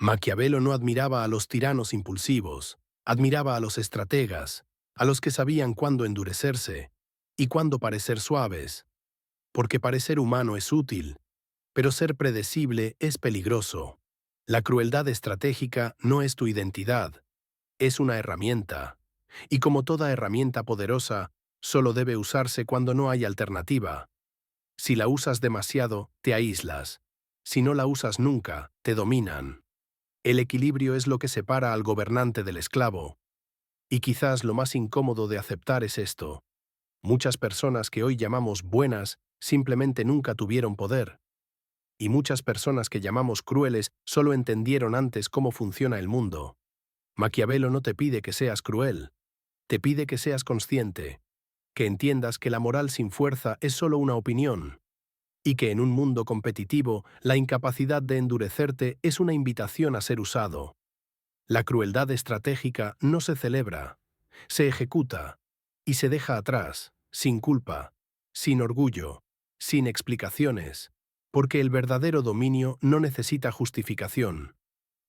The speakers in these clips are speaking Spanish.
Maquiavelo no admiraba a los tiranos impulsivos, admiraba a los estrategas, a los que sabían cuándo endurecerse y cuándo parecer suaves, porque parecer humano es útil, pero ser predecible es peligroso. La crueldad estratégica no es tu identidad, es una herramienta, y como toda herramienta poderosa, solo debe usarse cuando no hay alternativa. Si la usas demasiado, te aíslas. Si no la usas nunca, te dominan. El equilibrio es lo que separa al gobernante del esclavo. Y quizás lo más incómodo de aceptar es esto. Muchas personas que hoy llamamos buenas simplemente nunca tuvieron poder. Y muchas personas que llamamos crueles solo entendieron antes cómo funciona el mundo. Maquiavelo no te pide que seas cruel, te pide que seas consciente, que entiendas que la moral sin fuerza es solo una opinión, y que en un mundo competitivo la incapacidad de endurecerte es una invitación a ser usado. La crueldad estratégica no se celebra, se ejecuta y se deja atrás, sin culpa, sin orgullo, sin explicaciones, porque el verdadero dominio no necesita justificación.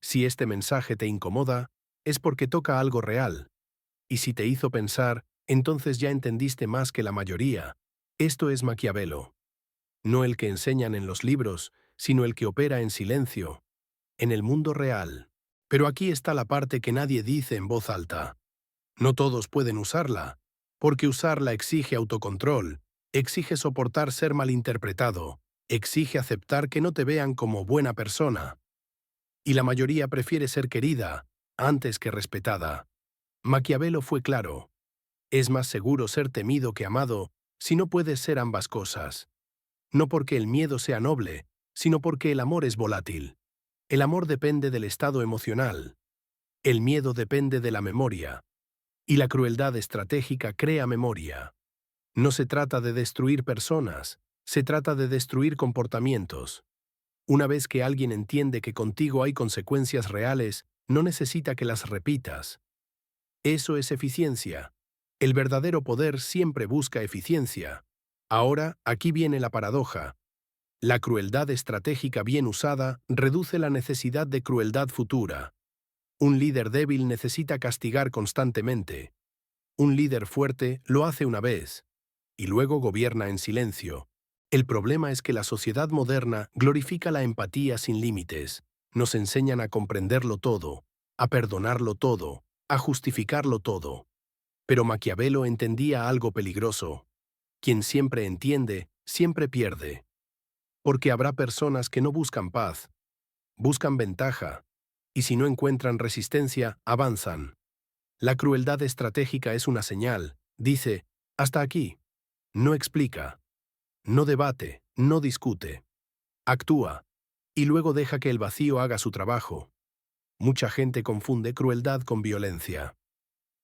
Si este mensaje te incomoda, es porque toca algo real, y si te hizo pensar, entonces ya entendiste más que la mayoría. Esto es Maquiavelo. No el que enseñan en los libros, sino el que opera en silencio, en el mundo real. Pero aquí está la parte que nadie dice en voz alta. No todos pueden usarla, porque usarla exige autocontrol, exige soportar ser malinterpretado, exige aceptar que no te vean como buena persona. Y la mayoría prefiere ser querida, antes que respetada. Maquiavelo fue claro. Es más seguro ser temido que amado, si no puedes ser ambas cosas. No porque el miedo sea noble, sino porque el amor es volátil. El amor depende del estado emocional. El miedo depende de la memoria. Y la crueldad estratégica crea memoria. No se trata de destruir personas, se trata de destruir comportamientos. Una vez que alguien entiende que contigo hay consecuencias reales, no necesita que las repitas. Eso es eficiencia. El verdadero poder siempre busca eficiencia. Ahora, aquí viene la paradoja. La crueldad estratégica bien usada reduce la necesidad de crueldad futura. Un líder débil necesita castigar constantemente. Un líder fuerte lo hace una vez, y luego gobierna en silencio. El problema es que la sociedad moderna glorifica la empatía sin límites. Nos enseñan a comprenderlo todo, a perdonarlo todo, a justificarlo todo. Pero Maquiavelo entendía algo peligroso. Quien siempre entiende, siempre pierde. Porque habrá personas que no buscan paz, buscan ventaja, y si no encuentran resistencia, avanzan. La crueldad estratégica es una señal, dice, hasta aquí. No explica, no debate, no discute. Actúa, y luego deja que el vacío haga su trabajo. Mucha gente confunde crueldad con violencia.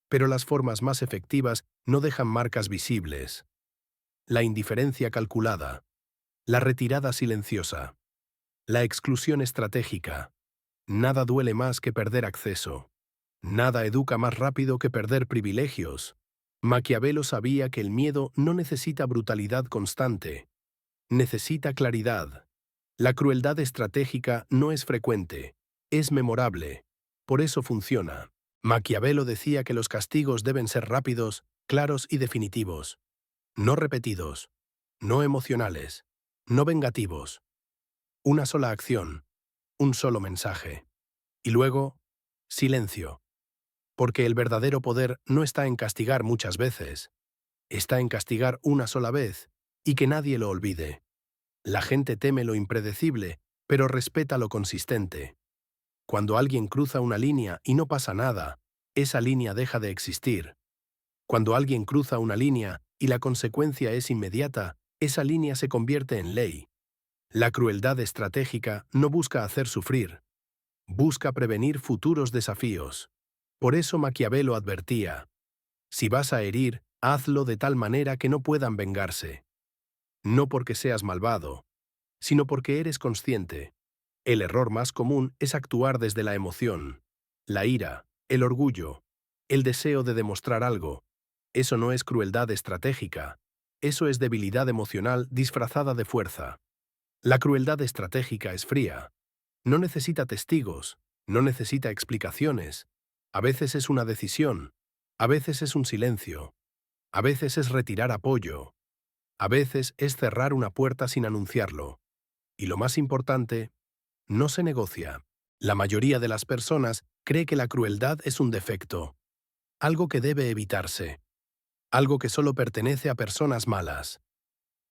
Pero las formas más efectivas no dejan marcas visibles. La indiferencia calculada, la retirada silenciosa, la exclusión estratégica. Nada duele más que perder acceso. Nada educa más rápido que perder privilegios. Maquiavelo sabía que el miedo no necesita brutalidad constante. Necesita claridad. La crueldad estratégica no es frecuente, es memorable. Por eso funciona. Maquiavelo decía que los castigos deben ser rápidos, claros y definitivos. No repetidos, no emocionales, no vengativos. Una sola acción, un solo mensaje. Y luego, silencio. Porque el verdadero poder no está en castigar muchas veces. Está en castigar una sola vez, y que nadie lo olvide. La gente teme lo impredecible, pero respeta lo consistente. Cuando alguien cruza una línea y no pasa nada, esa línea deja de existir. Cuando alguien cruza una línea y la consecuencia es inmediata, esa línea se convierte en ley. La crueldad estratégica no busca hacer sufrir, busca prevenir futuros desafíos. Por eso Maquiavelo advertía: si vas a herir, hazlo de tal manera que no puedan vengarse. No porque seas malvado, sino porque eres consciente. El error más común es actuar desde la emoción, la ira, el orgullo, el deseo de demostrar algo. Eso no es crueldad estratégica, eso es debilidad emocional disfrazada de fuerza. La crueldad estratégica es fría. No necesita testigos, No necesita explicaciones. A veces es una decisión. A veces es un silencio. A veces es retirar apoyo. A veces es cerrar una puerta sin anunciarlo. Y lo más importante, no se negocia. La mayoría de las personas cree que la crueldad es un defecto, algo que debe evitarse, algo que solo pertenece a personas malas.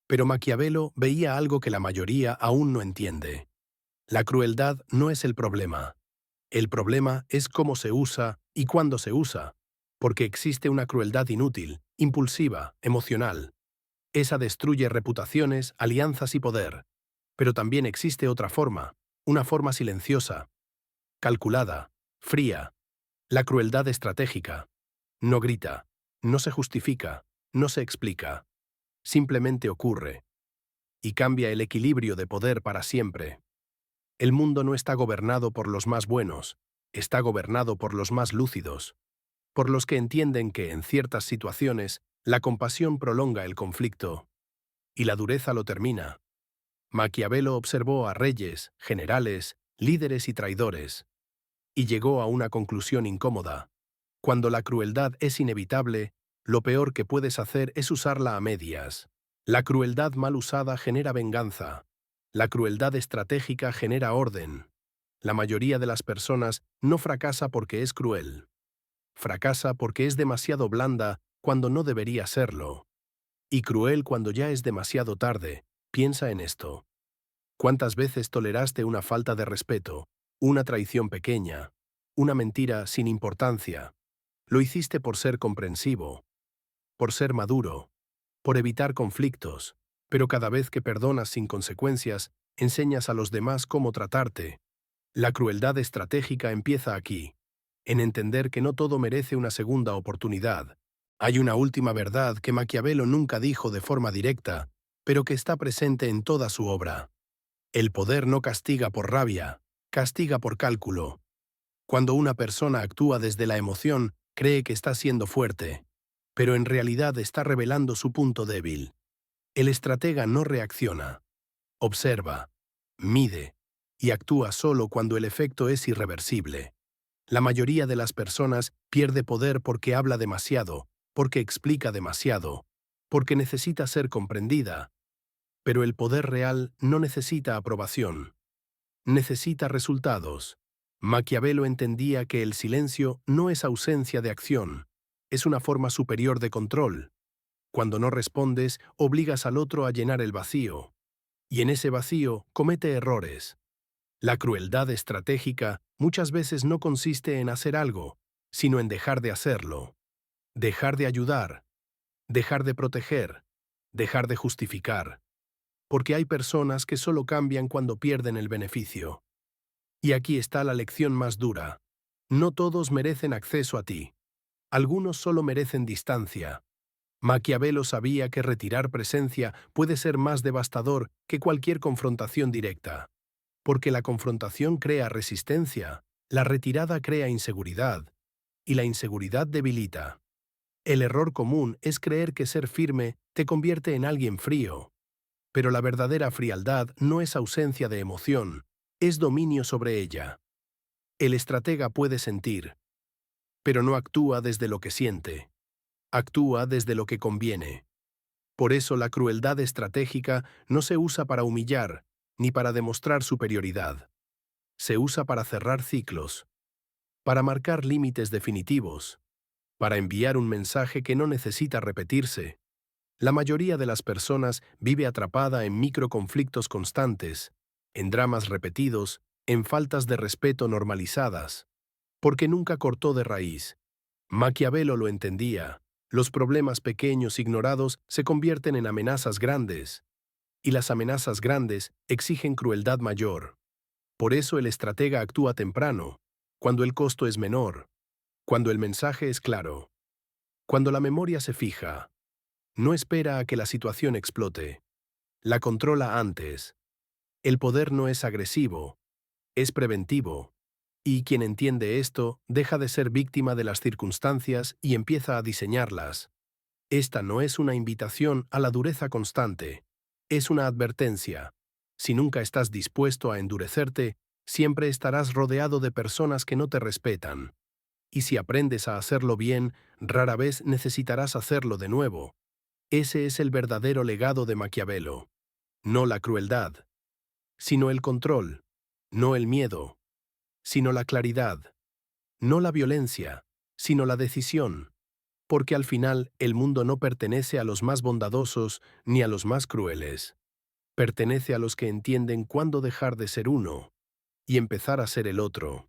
Pero Maquiavelo veía algo que la mayoría aún no entiende. La crueldad no es el problema. El problema es cómo se usa y cuándo se usa, porque existe una crueldad inútil, impulsiva, emocional. Esa destruye reputaciones, alianzas y poder. Pero también existe otra forma, una forma silenciosa, calculada, fría, la crueldad estratégica. No grita, no se justifica, no se explica. Simplemente ocurre. Y cambia el equilibrio de poder para siempre. El mundo no está gobernado por los más buenos, está gobernado por los más lúcidos, por los que entienden que en ciertas situaciones la compasión prolonga el conflicto y la dureza lo termina. Maquiavelo observó a reyes, generales, líderes y traidores, y llegó a una conclusión incómoda. Cuando la crueldad es inevitable, lo peor que puedes hacer es usarla a medias. La crueldad mal usada genera venganza. La crueldad estratégica genera orden. La mayoría de las personas no fracasa porque es cruel. Fracasa porque es demasiado blanda cuando no debería serlo. Y cruel cuando ya es demasiado tarde. Piensa en esto. ¿Cuántas veces toleraste una falta de respeto, una traición pequeña, una mentira sin importancia? Lo hiciste por ser comprensivo, por ser maduro, por evitar conflictos, pero cada vez que perdonas sin consecuencias, enseñas a los demás cómo tratarte. La crueldad estratégica empieza aquí, en entender que no todo merece una segunda oportunidad. Hay una última verdad que Maquiavelo nunca dijo de forma directa, pero que está presente en toda su obra. El poder no castiga por rabia, castiga por cálculo. Cuando una persona actúa desde la emoción, cree que está siendo fuerte, pero en realidad está revelando su punto débil. El estratega no reacciona, observa, mide y actúa solo cuando el efecto es irreversible. La mayoría de las personas pierde poder porque habla demasiado, porque explica demasiado, porque necesita ser comprendida. Pero el poder real no necesita aprobación. Necesita resultados. Maquiavelo entendía que el silencio no es ausencia de acción, es una forma superior de control. Cuando no respondes, obligas al otro a llenar el vacío. Y en ese vacío comete errores. La crueldad estratégica muchas veces no consiste en hacer algo, sino en dejar de hacerlo. Dejar de ayudar, dejar de proteger, dejar de justificar. Porque hay personas que solo cambian cuando pierden el beneficio. Y aquí está la lección más dura. No todos merecen acceso a ti. Algunos solo merecen distancia. Maquiavelo sabía que retirar presencia puede ser más devastador que cualquier confrontación directa. Porque la confrontación crea resistencia, la retirada crea inseguridad, y la inseguridad debilita. El error común es creer que ser firme te convierte en alguien frío. Pero la verdadera frialdad no es ausencia de emoción, es dominio sobre ella. El estratega puede sentir, pero no actúa desde lo que siente. Actúa desde lo que conviene. Por eso la crueldad estratégica no se usa para humillar, ni para demostrar superioridad. Se usa para cerrar ciclos, para marcar límites definitivos, para enviar un mensaje que no necesita repetirse. La mayoría de las personas vive atrapada en microconflictos constantes, en dramas repetidos, en faltas de respeto normalizadas, porque nunca cortó de raíz. Maquiavelo lo entendía. Los problemas pequeños ignorados se convierten en amenazas grandes, y las amenazas grandes exigen crueldad mayor. Por eso el estratega actúa temprano, cuando el costo es menor, cuando el mensaje es claro, cuando la memoria se fija. No espera a que la situación explote. La controla antes. El poder no es agresivo, es preventivo. Y quien entiende esto deja de ser víctima de las circunstancias y empieza a diseñarlas. Esta no es una invitación a la dureza constante, es una advertencia. Si nunca estás dispuesto a endurecerte, Siempre estarás rodeado de personas que no te respetan. Y si aprendes a hacerlo bien, rara vez necesitarás hacerlo de nuevo. Ese es el verdadero legado de Maquiavelo. No la crueldad, sino el control. No el miedo, sino la claridad. No la violencia, sino la decisión. Porque al final el mundo no pertenece a los más bondadosos ni a los más crueles. Pertenece a los que entienden cuándo dejar de ser uno y empezar a ser el otro.